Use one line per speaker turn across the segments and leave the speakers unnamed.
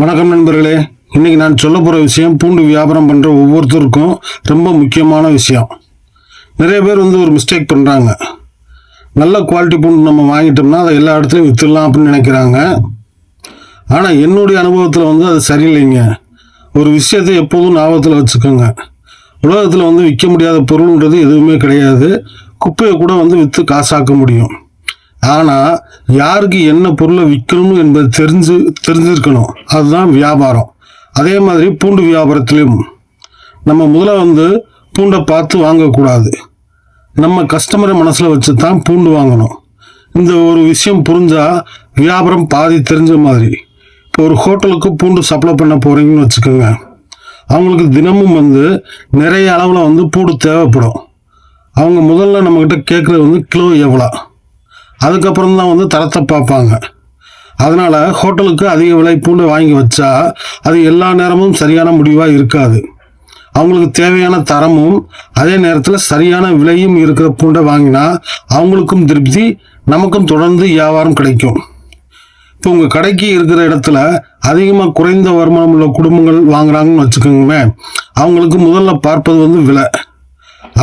வணக்கம் நண்பர்களே, இன்னைக்கு நான் சொல்ல போகிற விஷயம் பூண்டு வியாபாரம் பண்ணுற ஒவ்வொருத்தருக்கும் ரொம்ப முக்கியமான விஷயம். நிறைய பேர் ஒரு மிஸ்டேக் பண்ணுறாங்க. நல்ல குவாலிட்டி பூண்டு நம்ம வாங்கிட்டோம்னா அதை எல்லா இடத்துலையும் விற்றுடலாம் அப்படின்னு நினைக்கிறாங்க. ஆனால் என்னுடைய அனுபவத்தில் அது சரியில்லைங்க. ஒரு விஷயத்தை எப்போதும் ஞாபகத்தில் வச்சுக்கோங்க. உலகத்தில் விற்க முடியாத பொருள்ன்றது எதுவுமே கிடையாது. குப்பையை கூட விற்று காசாக்க முடியும். ஆனால் யாருக்கு என்ன பொருளை விற்கணும் என்பது தெரிஞ்சிருக்கணும். அதுதான் வியாபாரம். அதே மாதிரி பூண்டு வியாபாரத்திலையும் நம்ம முதல்ல பூண்டை பார்த்து வாங்கக்கூடாது. நம்ம கஸ்டமரை மனசில் வச்சு தான் பூண்டு வாங்கணும். இந்த ஒரு விஷயம் புரிஞ்சால் வியாபாரம் பாதி தெரிஞ்ச மாதிரி. இப்போ ஒரு ஹோட்டலுக்கு பூண்டு சப்ளை பண்ண போகிறீங்கன்னு வச்சுக்கோங்க. அவங்களுக்கு தினமும் நிறைய அளவில் பூண்டு தேவைப்படும். அவங்க முதல்ல நம்மக்கிட்ட கேட்குறது கிலோ எவ்வளோ, அதுக்கப்புறம் தான் தரத்தை பார்ப்பாங்க. அதனால் ஹோட்டலுக்கு அதிக விலை பூண்டை வாங்கி வச்சா அது எல்லா நேரமும் சரியான முடிவாக இருக்காது. அவங்களுக்கு தேவையான தரமும் அதே நேரத்தில் சரியான விலையும் இருக்கிற பூண்டை வாங்கினா அவங்களுக்கும் திருப்தி, நமக்கும் தொடர்ந்து வியாபாரம் கிடைக்கும். இப்போ உங்கள் கடைக்கு இருக்கிற இடத்துல அதிகமாக குறைந்த வருமானம் உள்ள குடும்பங்கள் வாங்குறாங்கன்னு வச்சுக்கோங்க. அவங்களுக்கு முதல்ல பார்ப்பது விலை.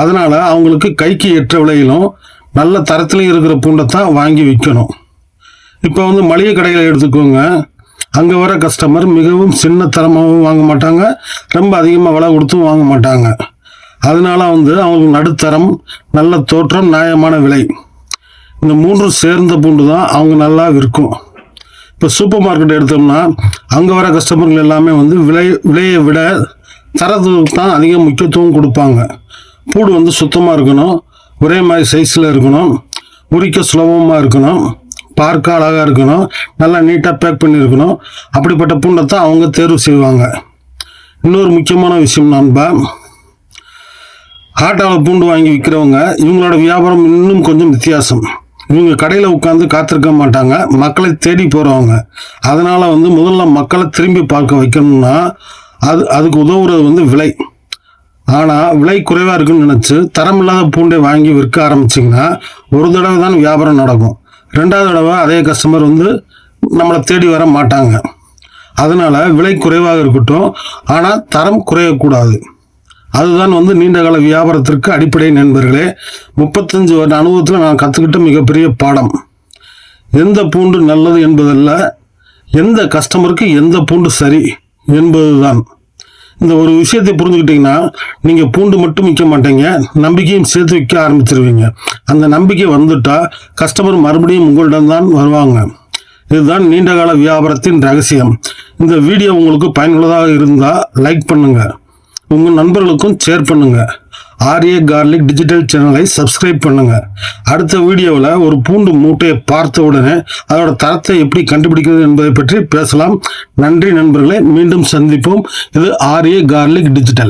அதனால் அவங்களுக்கு கைக்கு ஏற்ற விலையிலும் நல்ல தரத்துலையும் இருக்கிற பூண்டை தான் வாங்கி விற்கணும். இப்போ மளிகை கடைகளை எடுத்துக்கோங்க. அங்கே வர கஸ்டமர் மிகவும் சின்ன தரமாகவும் வாங்க மாட்டாங்க, ரொம்ப அதிகமாக விலை கொடுத்தும் வாங்க மாட்டாங்க. அதனால அவங்களுக்கு நடுத்தரம், நல்ல தோற்றம், நியாயமான விலை, இந்த மூன்றும் சேர்ந்த பூண்டு தான் அவங்க நல்லா விற்கும். இப்போ சூப்பர் மார்க்கெட் எடுத்தோம்னா அங்கே வர கஸ்டமர்கள் எல்லாமே விலையை விட தரத்துக்கு தான் அதிக முக்கியத்துவம் கொடுப்பாங்க. பூண்டு சுத்தமாக இருக்கணும், ஒரே மாதிரி சைஸில் இருக்கணும், உரிக்க சுலபமாக இருக்கணும், பார்க்க அழகாக இருக்கணும், நல்லா நீட்டாக பேக் பண்ணியிருக்கணும். அப்படிப்பட்ட பூண்டை தான் அவங்க தேர்வு செய்வாங்க. இன்னொரு முக்கியமான விஷயம் நண்பா, ஆட்டாவில் பூண்டு வாங்கி விற்கிறவங்க இவங்களோட வியாபாரம் இன்னும் கொஞ்சம் வித்தியாசம். இவங்க கடையில் உட்காந்து காத்திருக்க மாட்டாங்க, மக்களை தேடி போகிறவங்க. அதனால் முதல்ல மக்களை திரும்பி பார்க்க வைக்கணும்னா அதுக்கு உதவுறது விலை. ஆனால் விலை குறைவாக இருக்குன்னு நினச்சி தரமில்லாத பூண்டை வாங்கி விற்க ஆரம்பிச்சிங்கன்னா ஒரு தடவை தான் வியாபாரம் நடக்கும். ரெண்டாவது தடவை அதே கஸ்டமர் நம்மளை தேடி வர மாட்டாங்க. அதனால் விலை குறைவாக இருக்கட்டும், ஆனால் தரம் குறையக்கூடாது. அதுதான் நீண்டகால வியாபாரத்திற்கு அடிப்படை நண்பர்களே. 35 வருட அனுபவத்தில் நான் கற்றுக்கிட்ட மிகப்பெரிய பாடம். எந்த பூண்டு நல்லது என்பதல்ல, எந்த கஸ்டமருக்கு எந்த பூண்டு சரி என்பதுதான். இந்த ஒரு விஷயத்தை புரிஞ்சுக்கிட்டீங்கன்னா நீங்கள் பூண்டு மட்டும் விற்க மாட்டீங்க, நம்பிக்கையும் சேர்த்து விற்க ஆரம்பிச்சிருவீங்க. அந்த நம்பிக்கை வந்துட்டா கஸ்டமர் மறுபடியும் உங்களிடம் தான் வருவாங்க. இதுதான் நீண்டகால வியாபாரத்தின் ரகசியம். இந்த வீடியோ உங்களுக்கு பயனுள்ளதாக இருந்தால் லைக் பண்ணுங்கள், உங்கள் நண்பர்களுக்கும் ஷேர் பண்ணுங்கள். ஆர்ஏ கார்லிக் டிஜிட்டல் சேனலை சப்ஸ்கிரைப் பண்ணுங்கள். அடுத்த வீடியோவில் ஒரு பூண்டு மூட்டையை பார்த்த உடனே அதோட தரத்தை எப்படி கண்டுபிடிக்கிறது என்பதை பற்றி பேசலாம். நன்றி நண்பர்களே, மீண்டும் சந்திப்போம். இது ஆர்ஏ கார்லிக் டிஜிட்டல்.